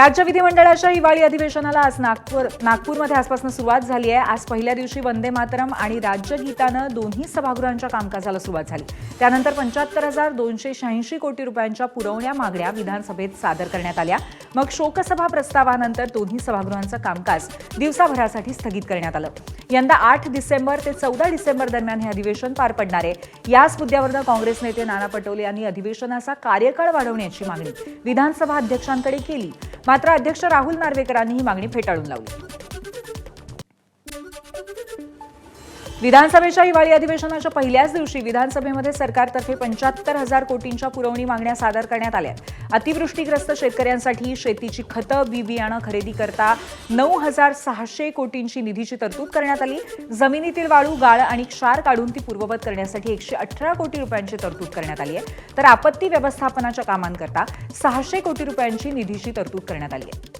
राज्य विधिमंडळाच्या हिवाळी अधिवेशनाला आज नागपूरमध्ये आजपासून सुरुवात झाली आहे। आज पहिल्या दिवशी वंदे मातरम आणि राज्यगीतानं दोन्ही सभागृहांच्या कामकाजाला सुरुवात झाली। त्यानंतर 75,286 कोटी रुपयांच्या पुरवण्या मागण्या विधानसभेत सादर करण्यात आल्या। मग शोकसभा प्रस्तावानंतर दोन्ही सभागृहांचं कामकाज दिवसाभरासाठी स्थगित करण्यात आलं। यंदा 8 डिसेंबर ते 14 डिसेंबर दरम्यान हे अधिवेशन पार पडणार आहे। याच मुद्द्यावरून काँग्रेस नेते नाना पटोले यांनी अधिवेशनाचा कार्यकाळ वाढवण्याची मागणी विधानसभा अध्यक्षांकडे केली। मात्र अध्यक्ष राहुल नार्वेकरांनी ही मागणी फेटाळून लावली। विधानसभेच्या हिवाळी अधिवेशनाच्या पहिल्याच दिवशी विधानसभेमध्ये सरकारतर्फे 75,000 कोटींच्या पुरवणी मागण्या सादर करण्यात आल्या। अतिवृष्टीग्रस्त शेतकऱ्यांसाठी शेतीची खतं, बी-बियाणं खरेदी करता 9,600 कोटींची निधीची तरतूद करण्यात आली। जमिनीतील वाळू, गाळ आणि क्षार काढून ती पूर्ववत करण्यासाठी 118 कोटी रुपयांची तरतूद करण्यात आली आहे। तर आपत्ती व्यवस्थापनाच्या कामांकरता 600 कोटी रुपयांची निधीची तरतूद करण्यात आली आहे।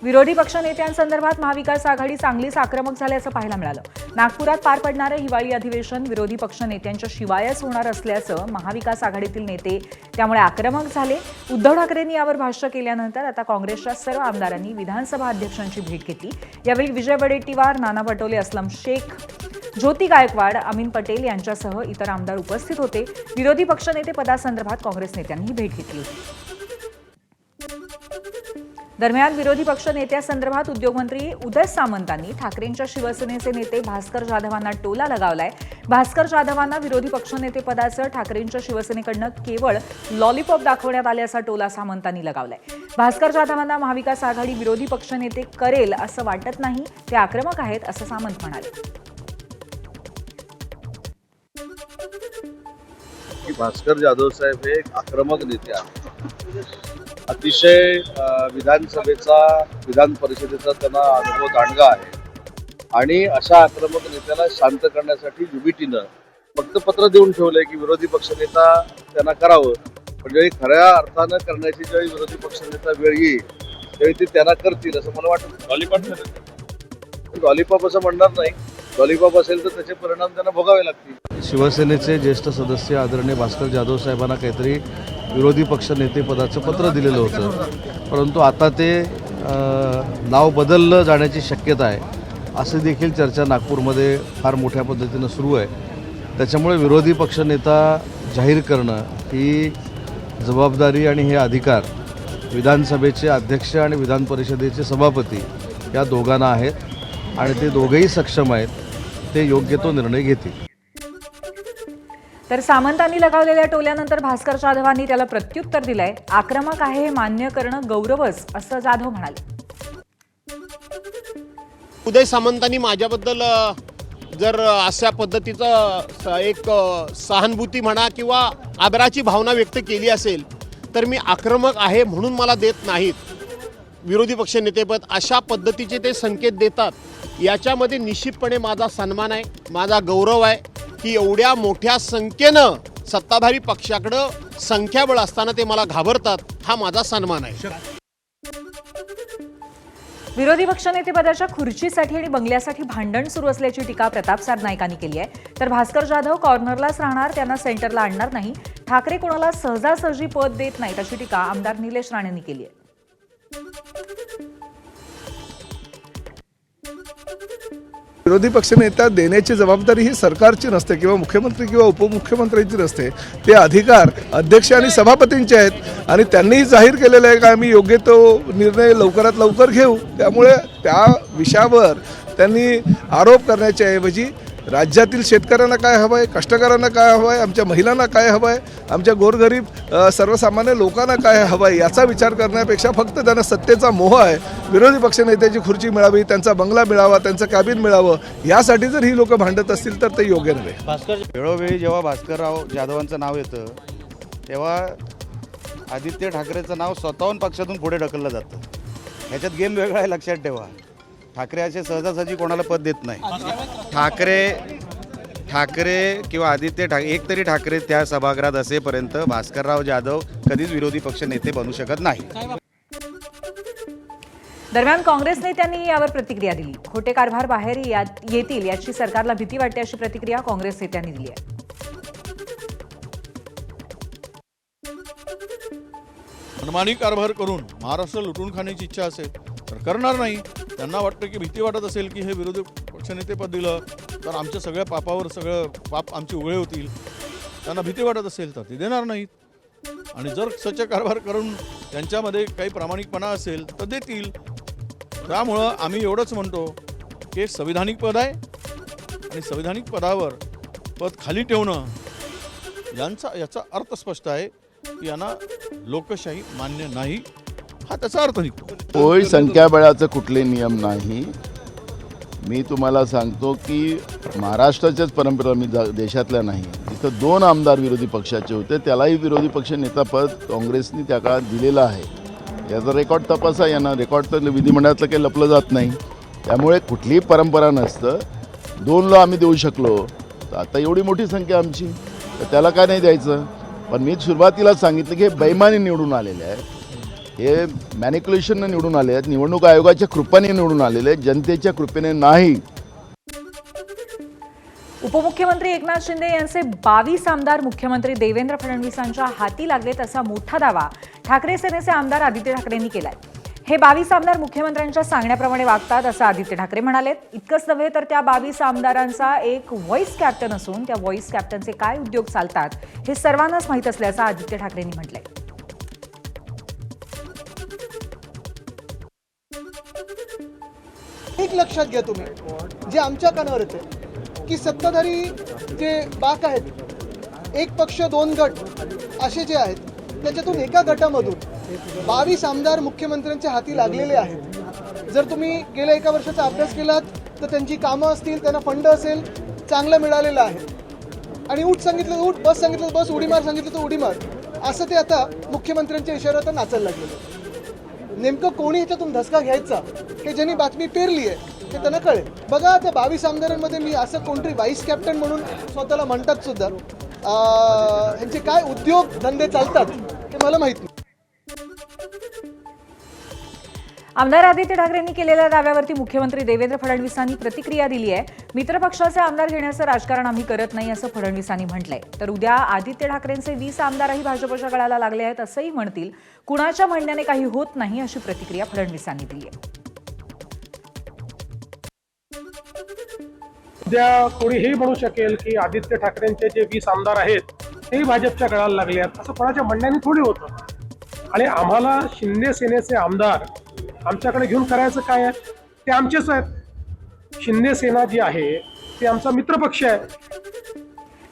विरोधी पक्षनेत्यांसंदर्भात महाविकास आघाडी चांगलीच आक्रमक झाल्याचं पाहायला मिळालं। नागपुरात पार पडणारं हिवाळी अधिवेशन विरोधी पक्षनेत्यांच्या शिवायच होणार असल्याचं महाविकास आघाडीतील नेते त्यामुळे आक्रमक झाले। उद्धव ठाकरेंनी यावर भाष्य केल्यानंतर आता काँग्रेसच्या सर्व आमदारांनी विधानसभा अध्यक्षांची भेट घेतली। यावेळी विजय वडेट्टीवार, नाना पटोले, असलम शेख, ज्योती गायकवाड, अमीन पटेल यांच्यासह इतर आमदार उपस्थित होते। विरोधी पक्षनेते पदासंदर्भात काँग्रेस नेत्यांनी भेट घेतली होती। दरम्यान विरोधी पक्ष नेत्यासंदर्भात उद्योगमंत्री उदय सामंतांनी ठाकरेंच्या शिवसेनेचे नेते भास्कर जाधवांना टोला लगावलाय। भास्कर जाधवांना विरोधी पक्षनेतेपदाचं ठाकरेंच्या शिवसेनेकडनं केवळ लॉलीपॉप दाखवण्यात आल्याचा टोला सामंतांनी लगावलाय। भास्कर जाधवांना महाविकास आघाडी विरोधी पक्षनेते करेल असं वाटत नाही, ते आक्रमक आहेत असं सामंत म्हणाले। भास्कर जाधव साहेब हे एक आक्रमक नेते आहेत। अतिशय विधानसभेचा, विधान परिषदेचा त्यांना अनुभव दांडगा आहे आणि अशा आक्रमक नेत्याला शांत करण्यासाठी युबीटीनं फक्त पत्र देऊन ठेवलंय की विरोधी पक्षनेता त्यांना करावं, पण ज्यावेळी खऱ्या अर्थानं करण्याची ज्यावेळी विरोधी पक्षनेता वेळ येईल त्यावेळी ते त्यांना करतील असं मला वाटतं। लॉलीपॉप असं म्हणणार नाही, लॉलीपॉप असेल तर त्याचे परिणाम त्यांना भोगावे लागतील। शिवसेनेचे ज्येष्ठ सदस्य आदरणीय भास्कर जाधव साहेबांना काहीतरी विरोधी पक्षनेतेपदाचं पत्र दिलेलं होतं, परंतु आता ते नाव बदललं जाण्याची शक्यता आहे अशी देखील चर्चा नागपूरमध्ये फार मोठ्या पद्धतीनं सुरू आहे। त्याच्यामुळे विरोधी पक्षनेता जाहीर करणं ही जबाबदारी आणि हे अधिकार विधानसभेचे अध्यक्ष आणि विधान परिषदेचे सभापती या दोघांना आहेत आणि ते दोघेही सक्षम आहेत, ते योग्य तो निर्णय घेतील। तर सामंतांनी लगावलेल्या टोल्यानंतर भास्कर जाधवांनी त्याला प्रत्युत्तर दिलंय। आक्रमक आहे हे मान्य करणं गौरवच असं जाधव म्हणाले। उदय सामंतांनी माझ्याबद्दल जर अशा पद्धतीचं एक सहानुभूती म्हणा किंवा आदराची भावना व्यक्त केली असेल तर मी आक्रमक आहे म्हणून मला देत नाहीत विरोधी पक्षनेतेपद। अशा पद्धतीचे ते संकेत देतात, याच्यामध्ये निश्चितपणे माझा सन्मान आहे, माझा गौरव आहे की एवढ्या मोठ्या संख्येनं सत्ताधारी पक्षाकडं संख्याबळ असताना ते मला घाबरतात, हा माझा सन्मान आहे। विरोधी पक्षनेतेपदाच्या खुर्चीसाठी आणि बंगल्यासाठी भांडण सुरू असल्याची टीका प्रताप सरनाईकांनी केली आहे। तर भास्कर जाधव कॉर्नरलाच राहणार, त्यांना सेंटरला आणणार नाही। ठाकरे कोणाला सहजासहजी पद देत नाहीत अशी टीका आमदार निलेश राणेंनी केली आहे। विरोधी पक्षनेता देण्याची जबाबदारी ही सरकारची नसते किंवा मुख्यमंत्री किंवा उपमुख्यमंत्र्यांची नसते, ते अधिकार अध्यक्ष आणि सभापतींचे आहेत आणि त्यांनीही जाहीर केलेलं आहे की आम्ही योग्य तो निर्णय लवकरात लवकर घेऊ। त्यामुळे त्या विषयावर त्यांनी आरोप करण्याच्या ऐवजी राज्यातील शेतकऱ्यांना काय हवं आहे, कष्टकऱ्यांना काय हवं आहे, आमच्या महिलांना काय हवं आहे, आमच्या गोरगरीब सर्वसामान्य लोकांना काय हवं आहे याचा विचार करण्यापेक्षा फक्त त्यांना सत्तेचा मोह आहे, विरोधी पक्षनेत्याची खुर्ची मिळावी, त्यांचा बंगला मिळावा, त्यांचं कॅबिन मिळावं, यासाठी जर ही लोक भांडत असतील तर ते योग्य नव्हे। वेळोवेळी जेव्हा भास्करराव जाधवांचं नाव येतं तेव्हा आदित्य ठाकरेचं नाव स्वतःहून पक्षातून पुढे ढकललं जातं। ह्याच्यात गेम वेगळा आहे, लक्षात ठेवा। ठाकरे असे सहजासहजी कोणाला पद देत नाही। ठाकरे किंवा आदित्य ठाकरे, एक तरी ठाकरे त्या सभागृहात असेपर्यंत भास्करराव जाधव कधीच विरोधी पक्ष नेते बनू शकत नाही। दरम्यान काँग्रेस नेत्यांनी यावर प्रतिक्रिया दिली। खोटे कारभार बाहेर येतील याची सरकारला भीती वाटते अशी प्रतिक्रिया काँग्रेस नेत्यांनी दिली आहे। मनमानी कारभार करून महाराष्ट्र लुटून खाण्याची इच्छा असेल तर करणार नाही. त्यांना वाटतं की भीती वाटत असेल की हे विरोधी पक्षनेतेपद दिलं तर आमच्या सगळ्या पापावर सगळं पाप आमचे उघळे होतील, त्यांना भीती वाटत असेल तर ते देणार नाहीत. आणि जर सच्चा कारभार करून त्यांच्यामध्ये काही प्रामाणिकपणा असेल तर देतील. त्यामुळं आम्ही एवढंच म्हणतो की संविधानिक पद आहे आणि संविधानिक पदावर पद खाली ठेवणं याचा अर्थ स्पष्ट आहे की यांना लोकशाही मान्य नाही, हा त्याचा अर्थ निघतो. होय, संख्याबळाचं कुठले नियम नाही. मी तुम्हाला सांगतो की महाराष्ट्राच्याच परंपरा, मी देशातल्या नाही, इथं 2 आमदार विरोधी पक्षाचे होते, त्यालाही विरोधी पक्ष नेतापद काँग्रेसने त्या काळात दिलेलं आहे. याचा रेकॉर्ड तपासा, यांना रेकॉर्ड तर विधिमंडळातलं काही लपलं जात नाही. त्यामुळे कुठलीही परंपरा नसतं. 2ला आम्ही देऊ शकलो तर आता एवढी मोठी संख्या आमची, तर त्याला काय नाही द्यायचं. पण मी सुरुवातीला सांगितलं की हे बैमानी निवडून आलेले आहे, हे मॅनिक्युलेशननं निवडून आले आहेत, निवडणूक आयोगाच्या कृपेने निवडून आलेले आहेत, जनतेच्या कृपेने नाही. उपमुख्यमंत्री एकनाथ शिंदे यांचे 22 आमदार मुख्यमंत्री देवेंद्र फडणवीसांच्या हाती लागलेत असा मोठा दावा ठाकरे सेनेचे आमदार आदित्य ठाकरेंनी केलाय. हे 22 आमदार मुख्यमंत्र्यांच्या सांगण्याप्रमाणे वागतात असं आदित्य ठाकरे म्हणालेत. इतकंच नव्हे तर त्या 22 आमदारांचा एक व्हॉइस कॅप्टन असून त्या व्हॉइस कॅप्टनचे काय उद्योग चालतात हे सर्वांनाच माहीत असल्याचं आदित्य ठाकरेंनी म्हटलंय. एक लक्षात घ्या तुम्ही, जे आमच्या कानावर येते की सत्ताधारी जे बाक आहेत, एक पक्ष 2 गट असे जे आहेत, त्याच्यातून एका गटामधून 22 आमदार मुख्यमंत्र्यांच्या हाती लागलेले आहेत. जर तुम्ही गेल्या 1 वर्षाचा अभ्यास केलात तर त्यांची कामं असतील, त्यांना फंड असेल, चांगलं मिळालेलं आहे. आणि उठ सांगितलं उठ, बस सांगितलं बस, उडी मार सांगितलं तर उडी मार, असं ते आता मुख्यमंत्र्यांच्या इशाऱ्यावर नाचायला लागलेलं. नेमकं कोणी ह्याच्यातून धसका घ्यायचा की ज्यांनी बातमी पेरली आहे ते त्यांना कळेल. बघा, त्या 22 आमदारांमध्ये मी असं कोणतरी व्हाईस कॅप्टन म्हणून स्वतःला म्हणतात सुद्धा, ह्यांचे काय उद्योग धंदे चालतात ते मला माहित नाही. आमदार आदित्य ठाकरेंनी केलेल्या दाव्यावरती मुख्यमंत्री देवेंद्र फडणवीसांनी प्रतिक्रिया दिली आहे. मित्रपक्षाचे आमदार घेण्याचं राजकारण आम्ही करत नाही असं फडणवीसांनी म्हटलंय. तर उद्या आदित्य ठाकरेंचे 20 आमदारही भाजपच्या गळाला लागले आहेत असंही म्हणतील. कुणाच्या म्हणण्याने काही होत नाही अशी प्रतिक्रिया फडणवीसांनी दिली आहे. उद्या कोणीही म्हणू शकेल की आदित्य ठाकरेंचे जे 20 आमदार आहेत तेही भाजपच्या गळाला लागले आहेत, असं कोणाच्या म्हणण्याने थोडी होतं. आणि आम्हाला शिंदे सेनेचे आमदार आमच्याकडे घेऊन करायचं काय आहे, ते आमचेच आहेत. शिंदे सेना जी आहे ते आमचा मित्रपक्ष आहे.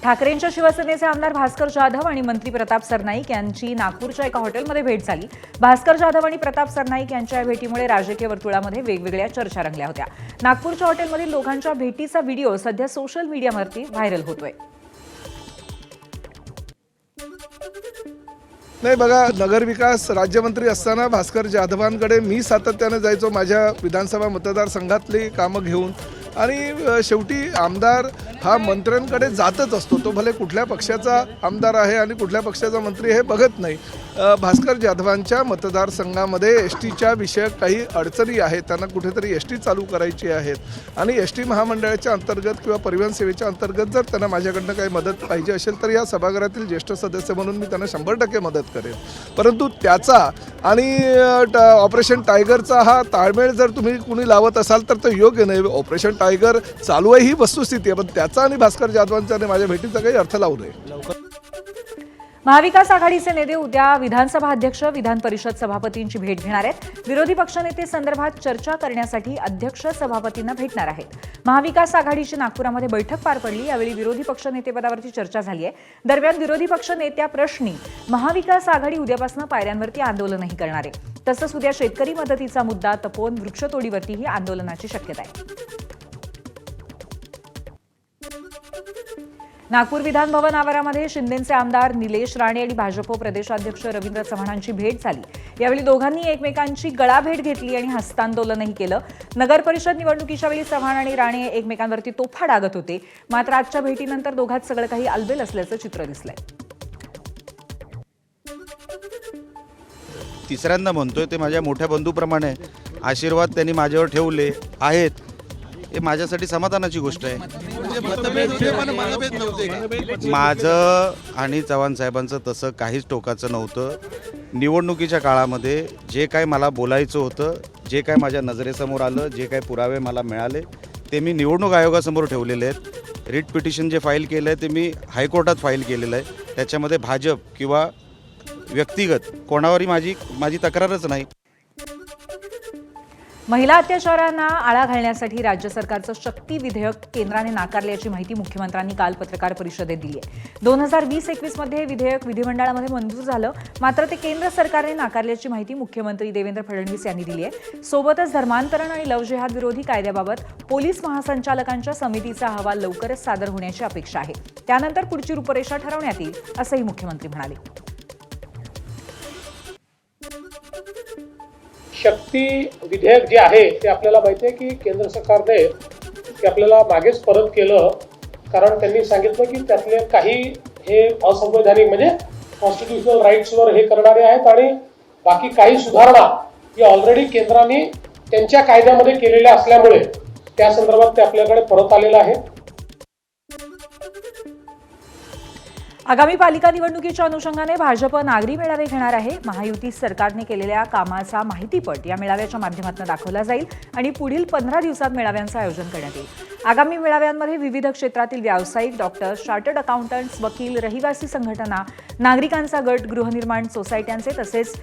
ठाकरेंच्या शिवसेनेचे आमदार भास्कर जाधव आणि मंत्री प्रताप सरनाईक यांची नागपूरच्या एका हॉटेलमध्ये भेट झाली. भास्कर जाधव आणि प्रताप सरनाईक यांच्या या भेटीमुळे राजकीय वर्तुळामध्ये वेगवेगळ्या चर्चा रंगल्या होत्या. नागपूरच्या हॉटेलमधील दोघांच्या भेटीचा व्हिडिओ सध्या सोशल मीडियावरती व्हायरल होतोय. नाही बघा, नगरविकास राज्यमंत्री असताना भास्कर जाधवांकडे मी सातत्याने जायचो माझ्या विधानसभा मतदारसंघातली कामं घेऊन. आणि शेवटी आमदार हा मंत्र्यांकडे जातच असतो, तो भले कुठल्या पक्षाचा आमदार आहे आणि कुठल्या पक्षाचा मंत्री हे बघत नाही. भास्कर जाधवांच्या मतदारसंघामध्ये एस टीच्या विषयक काही अडचणी आहेत, त्यांना कुठेतरी एस टी चालू करायची आहेत आणि एस टी महामंडळाच्या अंतर्गत किंवा परिवहन सेवेच्या अंतर्गत जर त्यांना माझ्याकडनं काही मदत पाहिजे असेल तर या सभागृहातील ज्येष्ठ सदस्य म्हणून मी त्यांना 100% मदत करेन. परंतु त्याचा आणि ऑपरेशन टायगरचा हा ताळमेळ जर तुम्ही कुणी लावत असाल तर तो योग्य नाही. ऑपरेशन टायगर चालू आहे ही वस्तुस्थिती आहे, पण त्याचा आणि भास्कर जाधवांचा आणि माझ्या भेटीचा काही अर्थ लावू नये. महाविकास आघाडीचे नेते उद्या विधानसभा अध्यक्ष, विधान परिषद सभापतींची भेट घेणार आहेत. विरोधी पक्षनेते संदर्भात चर्चा करण्यासाठी अध्यक्ष सभापतींना भेटणार आहेत. महाविकास आघाडीची नागपुरामध्ये बैठक पार पडली. यावेळी विरोधी पक्षनेतेपदावरती चर्चा झाली आहे. दरम्यान विरोधी पक्षनेत्या प्रश्नी महाविकास आघाडी उद्यापासून पायऱ्यांवरती आंदोलनही करणार आहे. तसंच उद्या शेतकरी मदतीचा मुद्दा तपवून वृक्षतोडीवरतीही आंदोलनाची शक्यता आहे. नागपूर विधान भवन आवारामध्ये शिंदेचे आमदार निलेश राणे आणि भाजप प्रदेशाध्यक्ष रवींद्र चव्हाणांची भेट झाली. यावेळी दोघांनी एकमेकांची गळाभेट घेतली आणि हस्तांदोलनही केलं. नगर परिषद निवडणुकीच्या वेळी चव्हाण आणि राणे एकमेकांवरती तोफा डागत होते. मात्र आजच्या भेटीनंतर दोघांत सगळं काही अलबेल असल्याचं चित्र दिसलंय. तिसऱ्यांदा म्हणतोय, ते माझ्या मोठ्या बंधूप्रमाणे आशीर्वाद त्यांनी माझ्यावर ठेवले आहेत, हे माझ्यासाठी समाधानाची गोष्ट आहे. माझं आणि चव्हाण साहेबांचं तसं काहीच टोकाचं नव्हतं. निवडणुकीच्या काळामध्ये जे काय मला बोलायचं होतं, जे काय माझ्या नजरेसमोर आलं, जे काय पुरावे मला मिळाले ते मी निवडणूक आयोगासमोर ठेवलेले आहेत. रिट पिटिशन जे फाईल केलं आहे ते मी हायकोर्टात फाईल केलेलं आहे. त्याच्यामध्ये भाजप किंवा व्यक्तिगत कोणावरही माझी तक्रारच नाही. महिला अत्याचारांना आळा घालण्यासाठी राज्य सरकारचं शक्ती विधेयक केंद्राने नाकारल्याची माहिती मुख्यमंत्र्यांनी काल पत्रकार परिषदेत दिली आहे. 2020-21 मध्ये हे विधेयक विधिमंडळामध्ये मंजूर झालं, मात्र ते केंद्र सरकारने नाकारल्याची माहिती मुख्यमंत्री देवेंद्र फडणवीस यांनी दिली आहे. सोबतच धर्मांतरण आणि लव्ह जिहाद विरोधी कायद्याबाबत पोलीस महासंचालकांच्या समितीचा अहवाल लवकरच सादर होण्याची अपेक्षा आहे. त्यानंतर पुढची रूपरेषा ठरवण्यात येईल, असंही मुख्यमंत्री म्हणाले. शक्ती विधेयक जे आहे ते आपल्याला माहिती आहे की केंद्र सरकारने ते आपल्याला मागेच परत केलं, कारण त्यांनी सांगितलं की त्यातले काही हे असंवैधानिक म्हणजे कॉन्स्टिट्युशनल राईट्सवर हे करणारे आहेत आणि बाकी काही सुधारणा ही ऑलरेडी केंद्राने त्यांच्या कायद्यामध्ये केलेल्या असल्यामुळे त्या संदर्भात ते आपल्याकडे परत आलेलं आहे. आगामी पालिका निवडणुकीच्या अनुषंगाने भाजप नागरी मेळावे घेणार आहे. महायुती सरकारने केलेल्या कामाचा माहितीपट या मेळाव्याच्या माध्यमातून दाखवला जाईल आणि पुढील 15 दिवसात मेळाव्यांचं आयोजन करण्यात येईल. आगामी मेळाव्यांमध्ये विविध क्षेत्रातील व्यावसायिक, डॉक्टर्स, चार्टर्ड अकाउंटंट्स, वकील, रहिवासी संघटना, नागरिकांचा गट, गृहनिर्माण सोसायट्यांचे तसेच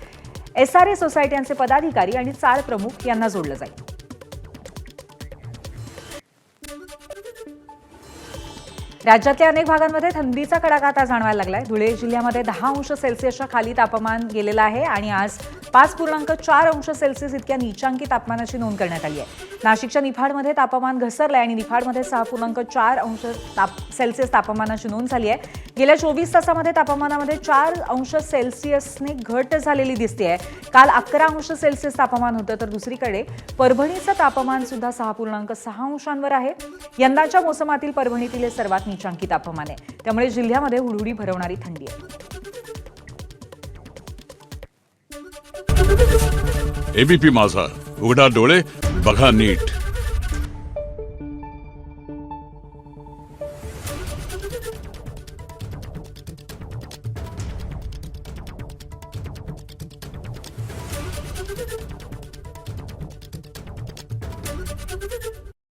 SRA सोसायट्यांचे पदाधिकारी आणि चाळ प्रमुख यांना जोडलं जाईल. राज्यातल्या अनेक भागांमध्ये थंडीचा कडाका आता जाणवायला लागलाय. धुळे जिल्ह्यामध्ये 10 अंश सेल्सिअसच्या खाली तापमान गेलेलं आहे आणि आज 5.4 अंश सेल्सिअस इतक्या नीचांकी तापमानाची नोंद करण्यात आली आहे. नाशिकच्या निफाडमध्ये तापमान घसरलंय आणि निफाडमध्ये 6.4 अंश सेल्सिअस तापमानाची नोंद झाली आहे. गेल्या 24 तासामध्ये तापमानामध्ये 4 अंश सेल्सिअसने घट झालेली दिसते. काल 11 अंश सेल्सिअस तापमान होतं, तर दुसरीकडे परभणीचं तापमान सुद्धा 6.6 अंशांवर आहे. यंदाच्या मोसमातील परभणीतील हे सर्वात नीचांकी तापमान आहे. त्यामुळे जिल्ह्यामध्ये हुडहुडी भरवणारी थंडी आहे. एबीपी माझा, उघडा डोळे बघा नीट.